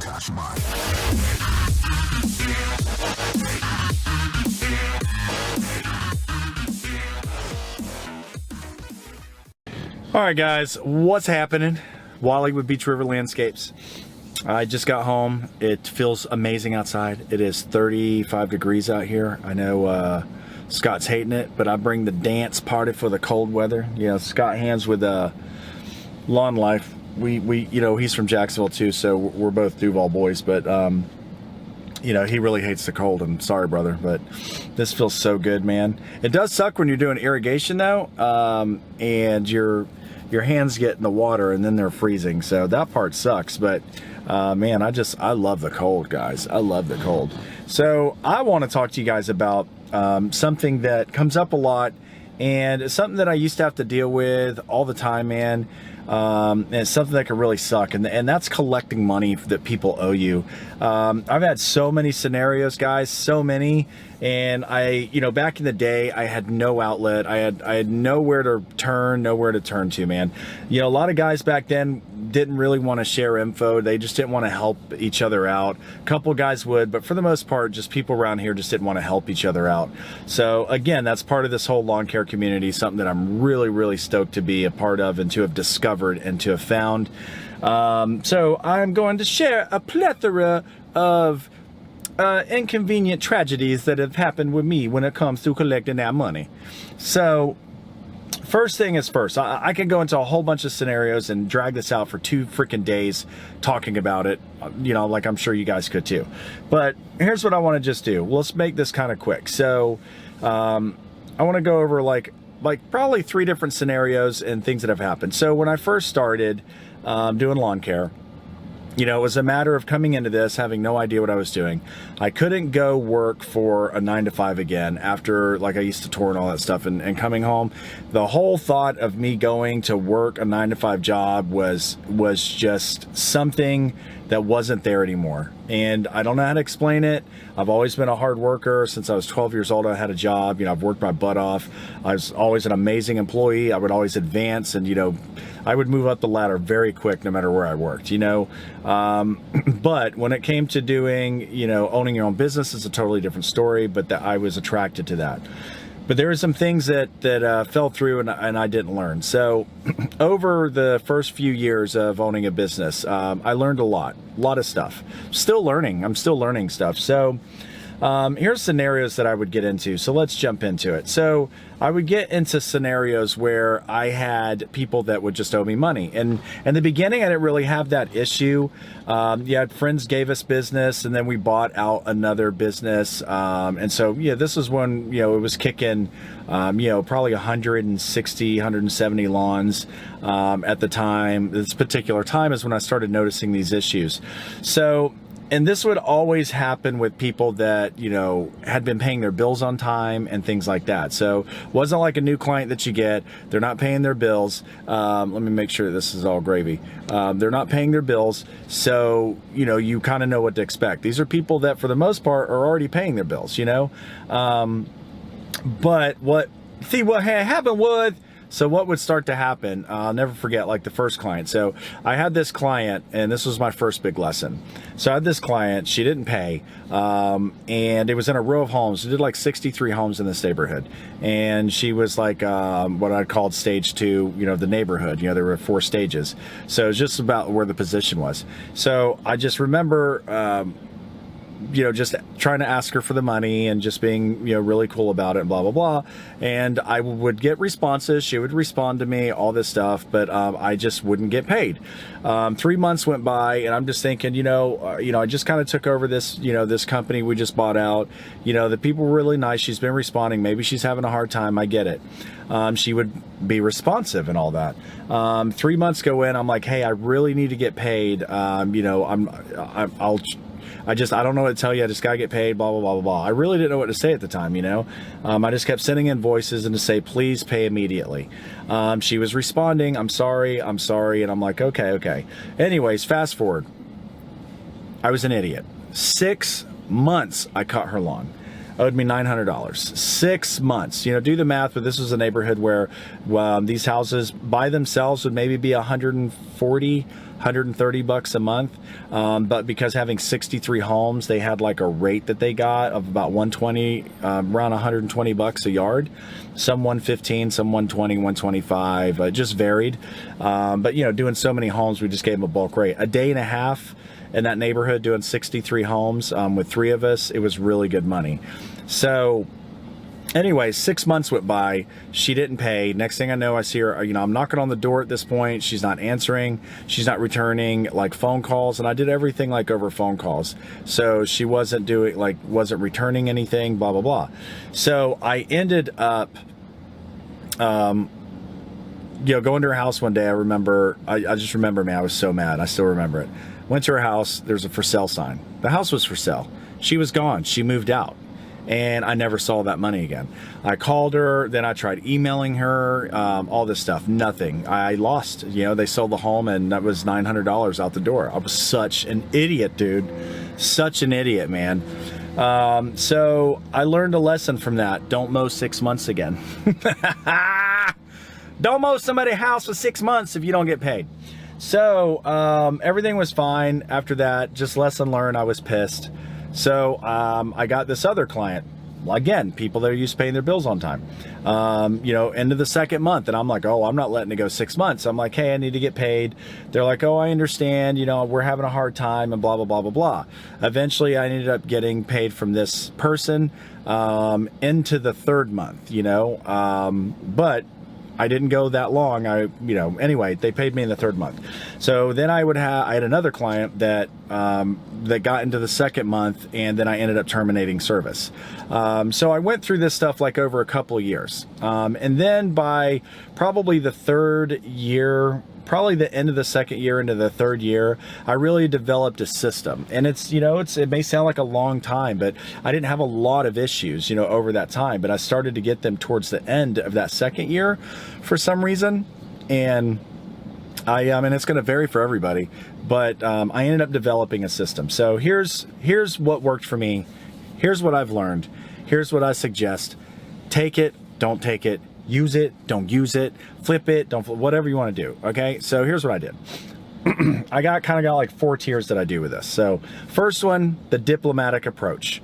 All right, guys, what's happening? Wally with Beach River Landscapes. I just got home. It feels amazing outside. It is 35 degrees out here. I know Scott's hating it, but I bring the dance party for the cold weather. You know, Scott Hands with Lawn Life. We you know, he's from Jacksonville too, so we're both Duval boys, but you know, he really hates the cold. I'm sorry, brother, but this feels so good, man. It does suck when you're doing irrigation though, and your hands get in the water and then they're freezing. So that part sucks, but man, I love the cold, guys. I love the cold. So I want to talk to you guys about something that comes up a lot, and it's something that I used to have to deal with all the time, man. And it's something that can really suck, and that's collecting money that people owe you. I've had so many scenarios, guys, so many, and you know, back in the day, I had no outlet. I had nowhere to turn to, man. You know, a lot of guys back then didn't really want to share info. They just didn't want to help each other out. A couple guys would, but for the most part, just people around here just didn't want to help each other out. So again, that's part of this whole lawn care community, something that I'm really, really stoked to be a part of and to have discovered and to have found. So I'm going to share a plethora of inconvenient tragedies that have happened with me when it comes to collecting that money. So first thing is first, I can go into a whole bunch of scenarios and drag this out for 2 freaking days talking about it, you know, like I'm sure you guys could too. But here's what I want to just do. Let's make this kind of quick. So I want to go over like probably 3 different scenarios and things that have happened. So when I first started doing lawn care, you know, it was a matter of coming into this, having no idea what I was doing. I couldn't go work for a 9-to-5 again after, like, I used to tour and all that stuff, and coming home. The whole thought of me going to work a 9-to-5 job was just something that wasn't there anymore. And I don't know how to explain it. I've always been a hard worker. Since I was 12 years old, I had a job. You know, I've worked my butt off. I was always an amazing employee. I would always advance, and, you know, I would move up the ladder very quick no matter where I worked, you know. But when it came to doing, you know, owning your own business, is a totally different story, but I was attracted to that. But there were some things that fell through and I didn't learn. So over the first few years of owning a business, I learned a lot of stuff. Still learning. I'm still learning stuff. So here's scenarios that I would get into. So let's jump into it. So I would get into scenarios where I had people that would just owe me money. And in the beginning, I didn't really have that issue. Yeah, friends gave us business, and then we bought out another business. And so, yeah, this was when, you know, it was kicking, you know, probably 160, 170 lawns at the time. This particular time is when I started noticing these issues. So, and this would always happen with people that, you know, had been paying their bills on time and things like that. So it wasn't like a new client that you get. They're not paying their bills. Let me make sure this is all gravy. They're not paying their bills. So, you know, you kind of know what to expect. These are people that for the most part are already paying their bills, you know. But what had happened was, so what would start to happen, I'll never forget, like the first client. So I had this client, and this was my first big lesson. So I had this client, she didn't pay, and it was in a row of homes. We did like 63 homes in this neighborhood. And she was like what I called stage 2, you know, the neighborhood. You know, there were 4 stages. So it was just about where the position was. So I just remember, you know, just trying to ask her for the money and just being, you know, really cool about it and blah, blah, blah. And I would get responses. She would respond to me, all this stuff, but I just wouldn't get paid. 3 months went by, and I'm just thinking, you know, I just kind of took over this, you know, this company we just bought out. You know, the people were really nice. She's been responding. Maybe she's having a hard time. I get it. She would be responsive and all that. 3 months go in. I'm like, hey, I really need to get paid. You know, I don't know what to tell you. I just got to get paid, blah, blah, blah, blah, blah. I really didn't know what to say at the time, you know. I just kept sending invoices and to say, please pay immediately. She was responding, I'm sorry. And I'm like, okay. Anyways, fast forward. I was an idiot. 6 months I cut her lawn. owed me $900. 6 months. You know, do the math, but this was a neighborhood where these houses by themselves would maybe be 140, 130 bucks a month. But because having 63 homes, they had like a rate that they got of about 120, around 120 bucks a yard. Some 115, some 120, 125. It just varied. But you know, doing so many homes, we just gave them a bulk rate. A day and a half in that neighborhood doing 63 homes with 3 of us, it was really good money. So anyway, 6 months went by. She didn't pay. Next thing I know, I see her, you know, I'm knocking on the door at this point. She's not answering. She's not returning like phone calls. And I did everything like over phone calls. So she wasn't doing, like, wasn't returning anything, blah, blah, blah. So I ended up, you know, going to her house one day. I remember, I just remember, man, I was so mad. I still remember it. Went to her house. There's a for sale sign. The house was for sale. She was gone. She moved out. And I never saw that money again. I called her, then I tried emailing her, all this stuff, nothing. I lost, you know, they sold the home and that was $900 out the door. I was such an idiot, dude. Such an idiot, man. So I learned a lesson from that. Don't mow 6 months again. Don't mow somebody's house for 6 months if you don't get paid. So everything was fine after that. Just lesson learned. I was pissed. So I got this other client. Again, people that are used to paying their bills on time. You know, end of the second month, and I'm like, oh, I'm not letting it go 6 months. I'm like, hey, I need to get paid. They're like, oh, I understand. You know, we're having a hard time, and blah blah blah blah blah. Eventually, I ended up getting paid from this person into the third month. You know, but I didn't go that long. Anyway, they paid me in the third month. So then I had another client that that got into the second month, and then I ended up terminating service. So I went through this stuff like over a couple of years. And then by probably the third year, probably the end of the second year into the third year, I really developed a system. And it's, you know, it may sound like a long time, but I didn't have a lot of issues, you know, over that time, but I started to get them towards the end of that second year for some reason. And and it's going to vary for everybody, but I ended up developing a system. So here's what worked for me. Here's what I've learned. Here's what I suggest. Take it, don't take it. Use it, don't use it, flip it, don't flip, whatever you want to do. Okay, so here's what I did. I kind of got like 4 tiers that I do with this. So first one, the diplomatic approach.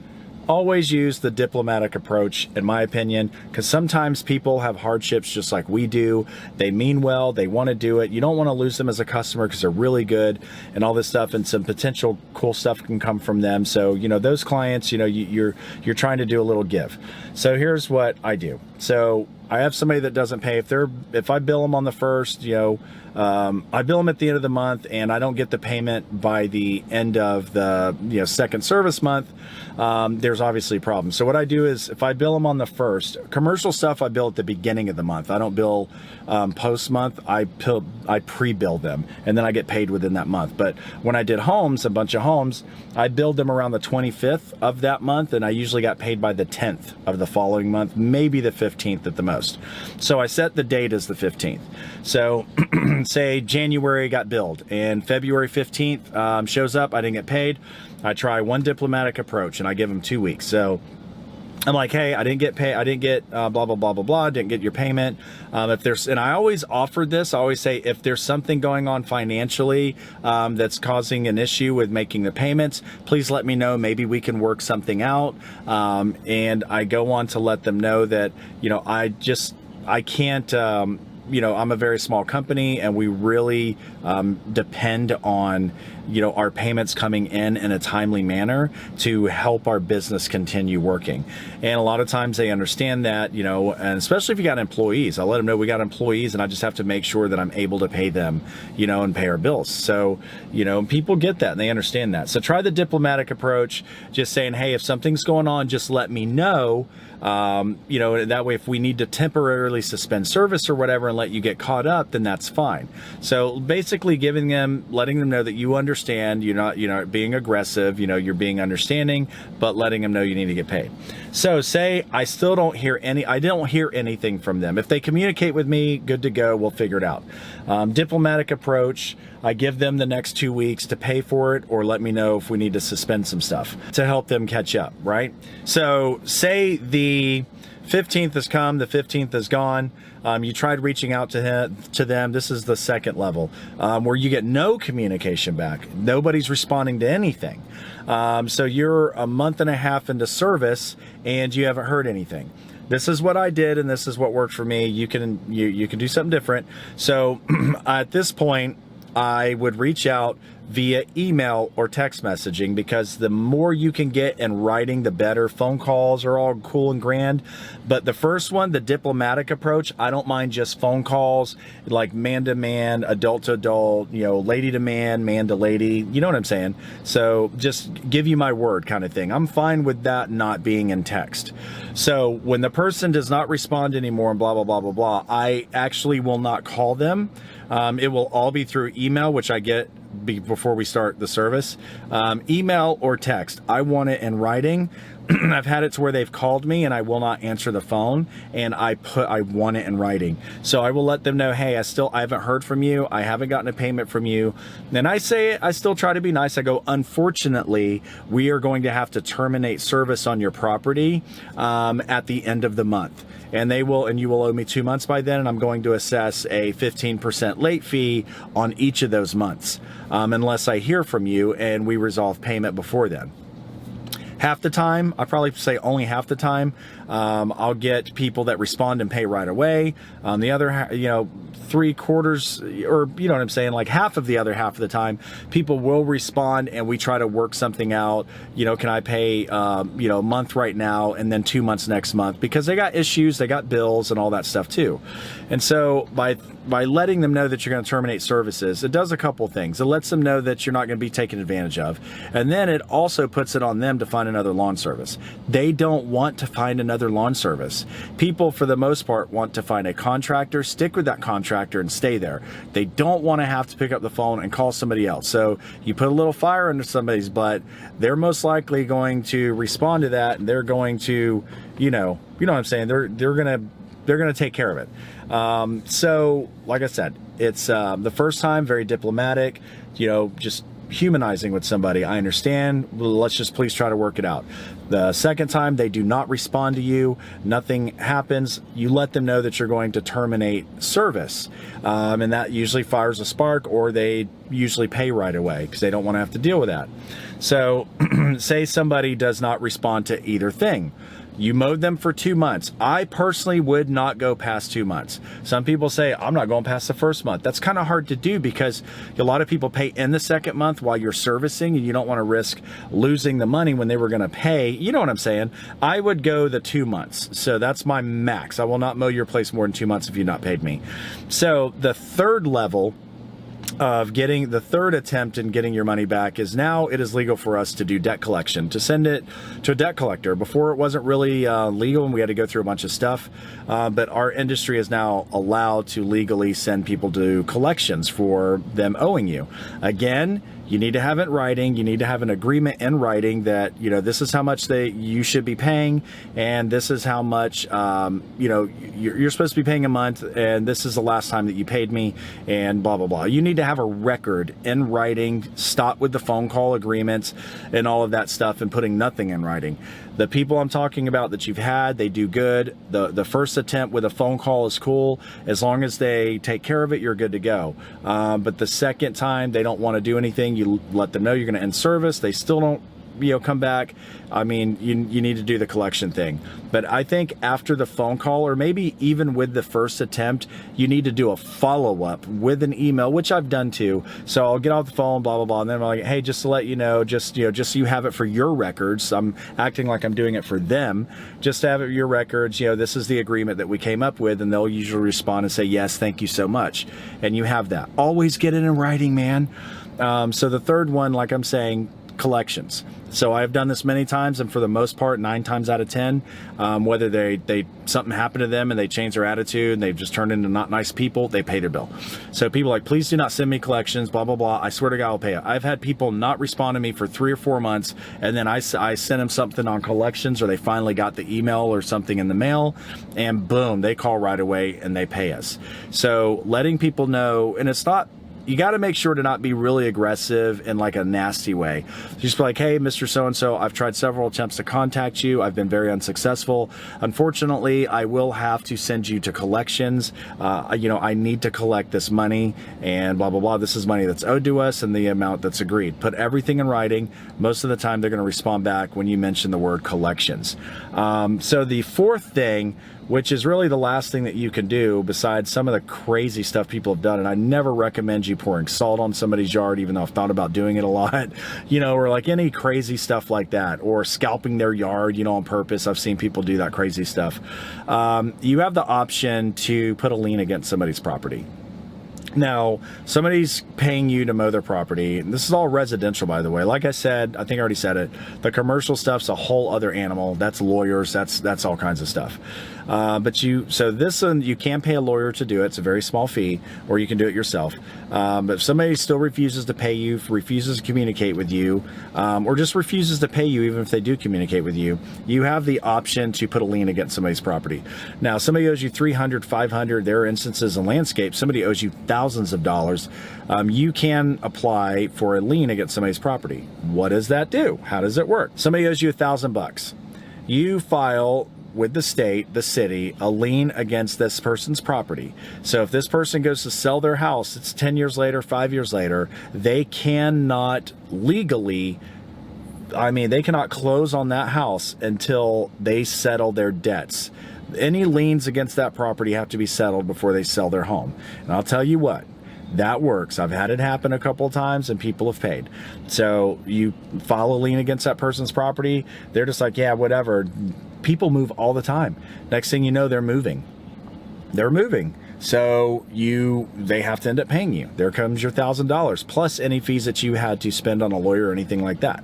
Always use the diplomatic approach, in my opinion, because sometimes people have hardships just like we do. They mean well, they want to do it. You don't want to lose them as a customer because they're really good and all this stuff, and some potential cool stuff can come from them. So, you know, those clients, you know, you're trying to do a little give. So here's what I do. So I have somebody that doesn't pay. If I bill them on the first, you know, I bill them at the end of the month, and I don't get the payment by the end of the second service month, there's obviously a problem. So what I do is, if I bill them on the first, commercial stuff I bill at the beginning of the month. I don't bill post month. I pre-bill them, and then I get paid within that month. But when I did homes, a bunch of homes, I billed them around the 25th of that month, and I usually got paid by the 10th of the following month, maybe the 15th at the most. So I set the date as the 15th. So say January got billed and February 15th shows up, I didn't get paid. I try one diplomatic approach and I give them 2 weeks. So I'm like, hey, I didn't get paid. I didn't get blah, blah, blah, blah, blah. Didn't get your payment. And I always offered this. I always say, if there's something going on financially that's causing an issue with making the payments, please let me know. Maybe we can work something out. And I go on to let them know that, you know, I can't, you know, I'm a very small company, and we really depend on, you know, our payments coming in a timely manner to help our business continue working. And a lot of times they understand that, you know, and especially if you got employees, I let them know we got employees, and I just have to make sure that I'm able to pay them, you know, and pay our bills. So, you know, people get that and they understand that. So try the diplomatic approach, just saying, hey, if something's going on, just let me know. You know, that way if we need to temporarily suspend service or whatever and let you get caught up, then that's fine. So basically letting them know that you understand, you're not being aggressive, you know, you're being understanding, but letting them know you need to get paid. So say I don't hear anything from them. If they communicate with me, good to go, we'll figure it out. Diplomatic approach, I give them the next 2 weeks to pay for it or let me know if we need to suspend some stuff to help them catch up, right? So say the 15th has come, the 15th is gone. You tried reaching out to them. This is the second level where you get no communication back. Nobody's responding to anything. So you're a month and a half into service and you haven't heard anything. This is what I did and this is what worked for me. You can do something different. So at this point, I would reach out via email or text messaging, because the more you can get in writing, the better. Phone calls are all cool and grand, but the first one, the diplomatic approach, I don't mind just phone calls, like man to man, adult to adult, you know, lady to man, man to lady, you know what I'm saying? So just give you my word kind of thing. I'm fine with that not being in text. So when the person does not respond anymore and blah, blah, blah, blah, blah, I actually will not call them. It will all be through email, which I get before we start the service. Email or text. I want it in writing. I've had it to where they've called me and I will not answer the phone, and I want it in writing. So I will let them know, hey, I haven't heard from you. I haven't gotten a payment from you. And I still try to be nice. I go, unfortunately, we are going to have to terminate service on your property at the end of the month. And you will owe me 2 months by then, and I'm going to assess a 15% late fee on each of those months, unless I hear from you and we resolve payment before then. Half the time, I probably say only half the time, I'll get people that respond and pay right away. The other, you know, 3/4, or you know what I'm saying, like half of the other half of the time, people will respond and we try to work something out. You know, can I pay, you know, a month right now and then 2 months next month, because they got issues, they got bills and all that stuff too. And so by letting them know that you're going to terminate services, it does a couple things. It lets them know that you're not going to be taken advantage of. And then it also puts it on them to find another lawn service. They don't want to find another lawn service. People, for the most part, want to find a contractor, stick with that contractor and stay there. They don't want to have to pick up the phone and call somebody else. So you put a little fire under somebody's butt, they're most likely going to respond to that, and they're going to, you know what I'm saying, they're going to take care of it. So like I said, it's the first time very diplomatic, you know, just humanizing with somebody. I understand, let's just please try to work it out. The second time they do not respond to you, nothing happens, you let them know that you're going to terminate service, and that usually fires a spark, or they usually pay right away because they don't want to have to deal with that. So say somebody does not respond to either thing. You mowed them for 2 months. I personally would not go past 2 months. Some people say, I'm not going past the first month. That's kind of hard to do because a lot of people pay in the second month while you're servicing, and you don't want to risk losing the money when they were going to pay. You know what I'm saying? I would go the 2 months. So that's my max. I will not mow your place more than 2 months if you've not paid me. So the third level of getting, the third attempt in getting your money back, is now it is legal for us to do debt collection, to send it to a debt collector. Before it wasn't really legal and we had to go through a bunch of stuff, but our industry is now allowed to legally send people to collections for them owing you. Again, you need to have it in writing. You need to have an agreement in writing that, you know, this is how much you should be paying, and this is how much, you know, you're supposed to be paying a month, and this is the last time that you paid me, and blah, blah, blah. You need to have a record in writing. Stop with the phone call agreements and all of that stuff and putting nothing in writing. The people I'm talking about that you've had, they do good. The first attempt with a phone call is cool. As long as they take care of it, you're good to go. But the second time they don't want to do anything, you let them know you're going to end service. They still don't, you know, come back. I mean, you need to do the collection thing. But I think after the phone call, or maybe even with the first attempt, you need to do a follow-up with an email, which I've done too. So I'll get off the phone, blah, blah, blah, and then I'm like, hey, just to let you know, just so you have it for your records. I'm acting like I'm doing it for them, just to have it for your records. You know, this is the agreement that we came up with, and they'll usually respond and say, yes, thank you so much. And you have that. Always get it in writing, man. So the third one, like I'm saying, collections. So I've done this many times, and for the most part, 9 times out of 10, whether they something happened to them and they change their attitude and they've just turned into not nice people, they pay their bill. So people are like, please do not send me collections, blah, blah, blah. I swear to God, I'll pay it. I've had people not respond to me for 3 or 4 months, and then I sent them something on collections, or they finally got the email or something in the mail, and boom, they call right away and they pay us. So letting people know, and it's not, you got to make sure to not be really aggressive in like a nasty way. Just be like, hey, Mr. So-and-so, I've tried several attempts to contact you. I've been very unsuccessful. Unfortunately, I will have to send you to collections. I need to collect this money and blah, blah, blah. This is money that's owed to us and the amount that's agreed. Put everything in writing. Most of the time, they're going to respond back when you mention the word collections. So the fourth thing, which is really the last thing that you can do besides some of the crazy stuff people have done. And I never recommend you pouring salt on somebody's yard, even though I've thought about doing it a lot, or like any crazy stuff like that, or scalping their yard, on purpose. I've seen people do that crazy stuff. You have the option to put a lien against somebody's property. Now, somebody's paying you to mow their property. And this is all residential, by the way. Like I said, I think I already said it. The commercial stuff's a whole other animal. That's lawyers. That's all kinds of stuff. So this one, you can pay a lawyer to do it. It's a very small fee, or you can do it yourself. But if somebody still refuses to pay you, refuses to communicate with you, or just refuses to pay you even if they do communicate with you, you have the option to put a lien against somebody's property. Now, somebody owes you $300, $500. There are instances in landscape, somebody owes you thousands of dollars. You can apply for a lien against somebody's property. What does that do? How does it work? Somebody owes you $1,000. You file with the state, the city, a lien against this person's property. So if this person goes to sell their house, it's 10 years later, 5 years later, they cannot legally, they cannot close on that house until they settle their debts. Any liens against that property have to be settled before they sell their home. And I'll tell you what, that works. I've had it happen a couple of times and people have paid. So you file a lien against that person's property. They're just like, yeah, whatever. People move all the time. Next thing you know, they're moving. So they have to end up paying you. There comes your $1,000 plus any fees that you had to spend on a lawyer or anything like that.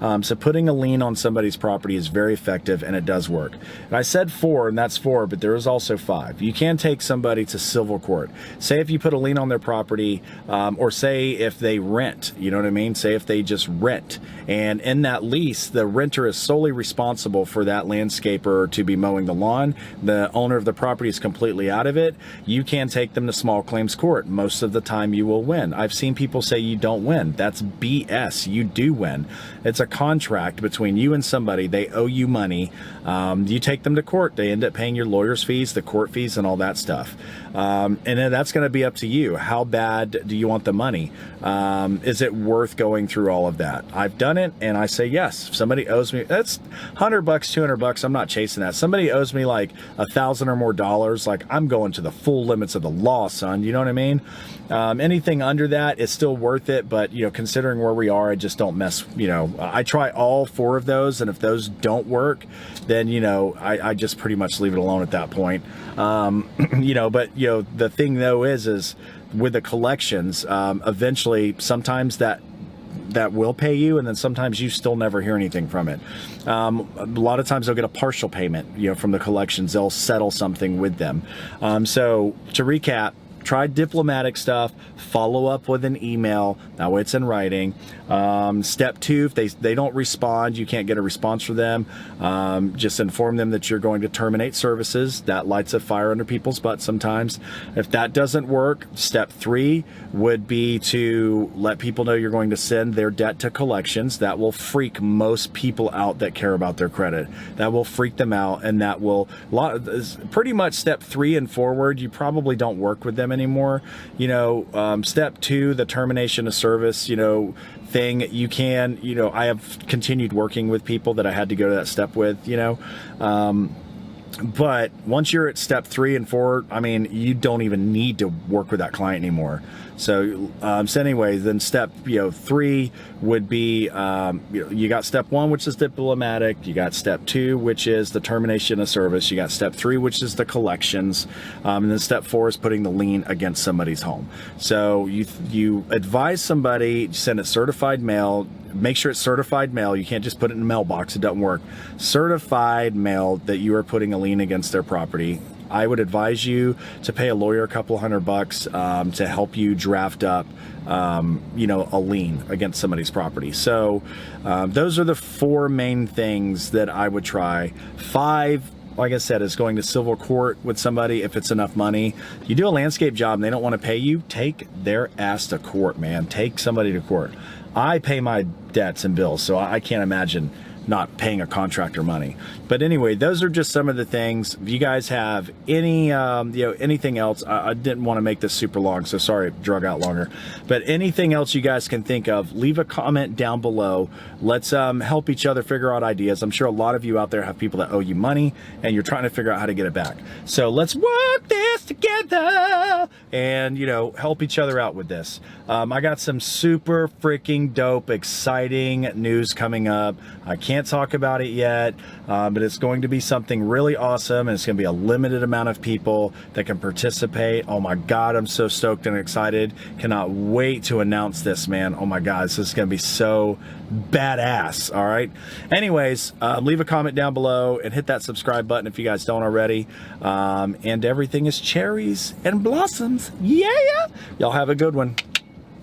So putting a lien on somebody's property is very effective and it does work. And I said 4, and that's 4, but there is also 5. You can take somebody to civil court. Say if you put a lien on their property, or say if they rent, you know what I mean? Say if they just rent, and in that lease, the renter is solely responsible for that landscaper to be mowing the lawn. The owner of the property is completely out of it. You can take them to small claims court. Most of the time you will win. I've seen people say you don't win. That's BS. You do win. It's a contract between you and somebody. They owe you money. You take them to court. They end up paying your lawyer's fees, the court fees, and all that stuff. And then that's going to be up to you. How bad do you want the money? Is it worth going through all of that? I've done it, and I say yes. If somebody owes me, that's $100, $200. I'm not chasing that. Somebody owes me like $1,000 or more dollars. Like, I'm going to the full limits of the law, son. You know what I mean? Anything under that is still worth it, but considering where we are, I just don't mess. I try all 4 of those, and if those don't work, then I just pretty much leave it alone at that point. But the thing though is with the collections, eventually sometimes that will pay you, and then sometimes you still never hear anything from it. A lot of times they'll get a partial payment, from the collections. They'll settle something with them. So to recap, try diplomatic stuff, follow up with an email, that way it's in writing. Step 2, if they don't respond, you can't get a response from them, just inform them that you're going to terminate services. That lights a fire under people's butts sometimes. If that doesn't work, step 3 would be to let people know you're going to send their debt to collections. That will freak most people out that care about their credit. That will freak them out, and that will, pretty much step 3 and forward, you probably don't work with them anymore. Step 2, the termination of service, thing, you can, I have continued working with people that I had to go to that step with, but once you're at step 3 and 4, you don't even need to work with that client anymore. So, so anyways, then step 3 would be, you got step 1, which is diplomatic. You got step 2, which is the termination of service. You got step 3, which is the collections. And then step 4 is putting the lien against somebody's home. So you advise somebody, send it certified mail. Make sure it's certified mail. You can't just put it in a mailbox. It doesn't work. Certified mail that you are putting a lien against their property. I would advise you to pay a lawyer a couple $100 to help you draft up, a lien against somebody's property. So those are the 4 main things that I would try. 5, like I said, is going to civil court with somebody if it's enough money. You do a landscape job and they don't want to pay you, take their ass to court, man. Take somebody to court. I pay my debts and bills, so I can't imagine not paying a contractor money. But anyway, those are just some of the things. If you guys have any, anything else, I didn't want to make this super long, so sorry it drug out longer. But anything else you guys can think of, leave a comment down below. Let's help each other figure out ideas. I'm sure a lot of you out there have people that owe you money, and you're trying to figure out how to get it back. So let's work this together and, help each other out with this. I got some super freaking dope, exciting news coming up. I can't talk about it yet, but it's going to be something really awesome, and it's going to be a limited amount of people that can participate. Oh my God, I'm so stoked and excited. Cannot wait to announce this, man. Oh my God, this is going to be so badass. All right. Anyways, leave a comment down below and hit that subscribe button if you guys don't already. And everything is cherries and blossoms. Yeah. Y'all have a good one.